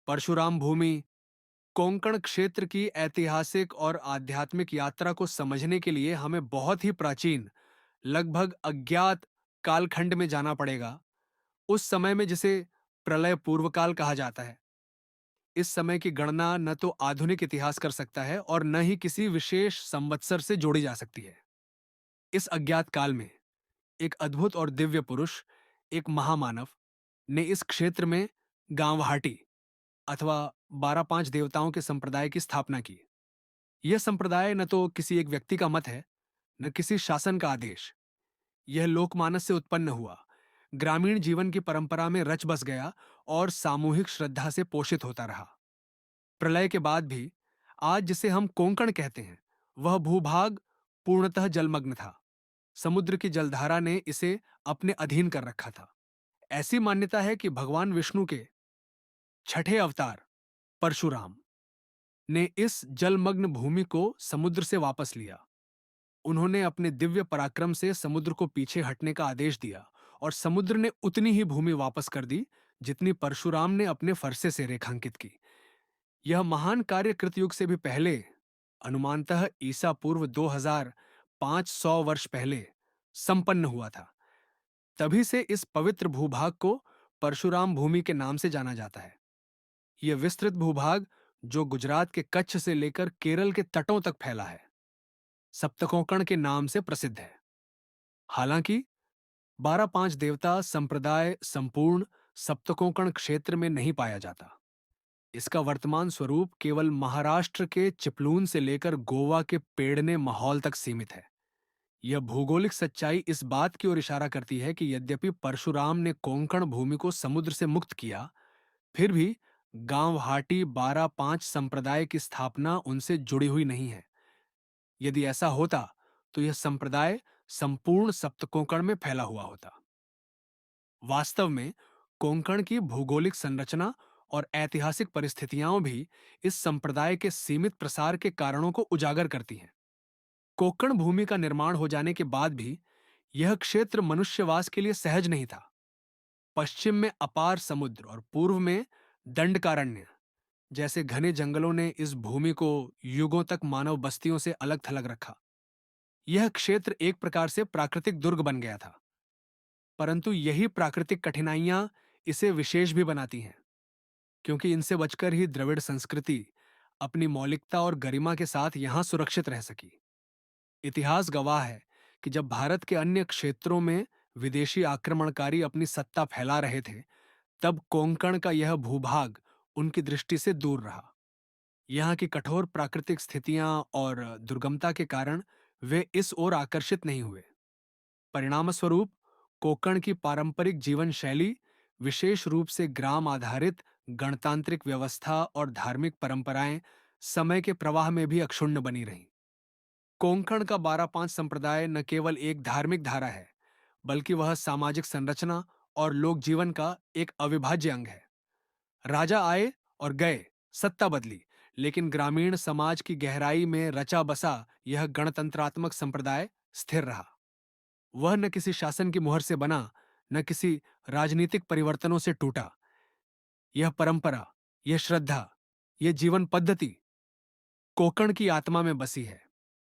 परशुराम भूमि कोंकण क्षेत्र की ऐतिहासिक और आध्यात्मिक यात्रा को समझने के लिए हमें बहुत ही प्राचीन, लगभग अज्ञात कालखंड में जाना पड़ेगा। उस समय में जिसे प्रलय पूर्व काल कहा जाता है। इस समय की गणना न तो आधुनिक इतिहास कर सकता है और न ही किसी विशेष संवत्सर से जोड़ी जा सकती है। इस अज्ञात काल में एक अद्भुत और दिव्य पुरुष, एक महामानव ने इस क्षेत्र में गांवहाटी अथवा 12-5 देवताओं के संप्रदाय की स्थापना की। यह संप्रदाय न तो किसी एक व्यक्ति का मत है, न किसी शासन का आदेश। यह लोकमानस से उत्पन्न हुआ, ग्रामीण जीवन की परंपरा में रच बस गया और सामूहिक श्रद्धा से पोषित होता रहा। प्रलय के बाद भी आज जिसे हम कोंकण कहते हैं, वह भूभाग पूर्णतः जलमग्न था। समुद्र की जलधारा ने इसे अपने अधीन कर रखा था। ऐसी मान्यता है कि भगवान विष्णु के छठे अवतार परशुराम ने इस जलमग्न भूमि को समुद्र से वापस लिया। उन्होंने अपने दिव्य पराक्रम से समुद्र को पीछे हटने का आदेश दिया और समुद्र ने उतनी ही भूमि वापस कर दी जितनी परशुराम ने अपने फरसे से रेखांकित की। यह महान कार्य कृतयुग से भी पहले, अनुमानतः ईसा पूर्व 2500 वर्ष पहले संपन्न हुआ था। तभी से इस पवित्र भूभाग को परशुराम भूमि के नाम से जाना जाता है। यह विस्तृत भूभाग, जो गुजरात के कच्छ से लेकर केरल के तटों तक फैला है, सप्तकोंकण के नाम से प्रसिद्ध है। हालांकि 12-5 देवता संप्रदाय संपूर्ण सप्तकोंकण क्षेत्र में नहीं पाया जाता। इसका वर्तमान स्वरूप केवल महाराष्ट्र के चिपलून से लेकर गोवा के पेड़ने माहौल तक सीमित है। यह भौगोलिक सच्चाई इस बात की ओर इशारा करती है कि यद्यपि परशुराम ने कोंकण भूमि को समुद्र से मुक्त किया, फिर भी गांव-हाटी 12-5 संप्रदाय की स्थापना उनसे जुड़ी हुई नहीं है। यदि ऐसा होता तो यह संप्रदाय संपूर्ण सप्तकोंकण में फैला हुआ होता। वास्तव में कोंकण की भौगोलिक संरचना और ऐतिहासिक परिस्थितियां भी इस संप्रदाय के सीमित प्रसार के कारणों को उजागर करती हैं। कोंकण भूमि का निर्माण हो जाने के बाद भी यह क्षेत्र मनुष्यवास के लिए सहज नहीं था। पश्चिम में अपार समुद्र और पूर्व में दंडकारण्य जैसे घने जंगलों ने इस भूमि को युगों तक मानव बस्तियों से अलग थलग रखा। यह क्षेत्र एक प्रकार से प्राकृतिक दुर्ग बन गया था। परंतु यही प्राकृतिक कठिनाइयां इसे विशेष भी बनाती हैं, क्योंकि इनसे बचकर ही द्रविड़ संस्कृति अपनी मौलिकता और गरिमा के साथ यहां सुरक्षित रह सकी। इतिहास गवाह है कि जब भारत के अन्य क्षेत्रों में विदेशी आक्रमणकारी अपनी सत्ता फैला रहे थे, तब कोंकण का यह भूभाग उनकी दृष्टि से दूर रहा। यहाँ की कठोर प्राकृतिक स्थितियां और दुर्गमता के कारण वे इस ओर आकर्षित नहीं हुए। परिणामस्वरूप कोंकण की पारंपरिक जीवन शैली, विशेष रूप से ग्राम आधारित गणतांत्रिक व्यवस्था और धार्मिक परंपराएं, समय के प्रवाह में भी अक्षुण्ण बनी रहीं। कोंकण का 12-5 संप्रदाय न केवल एक धार्मिक धारा है, बल्कि वह सामाजिक संरचना और लोक जीवन का एक अविभाज्य अंग है। राजा आए और गए, सत्ता बदली, लेकिन ग्रामीण समाज की गहराई में रचा बसा यह गणतंत्रात्मक संप्रदाय स्थिर रहा। वह न किसी शासन की मुहर से बना, न किसी राजनीतिक परिवर्तनों से टूटा। यह परंपरा, यह श्रद्धा, यह जीवन पद्धति कोंकण की आत्मा में बसी है।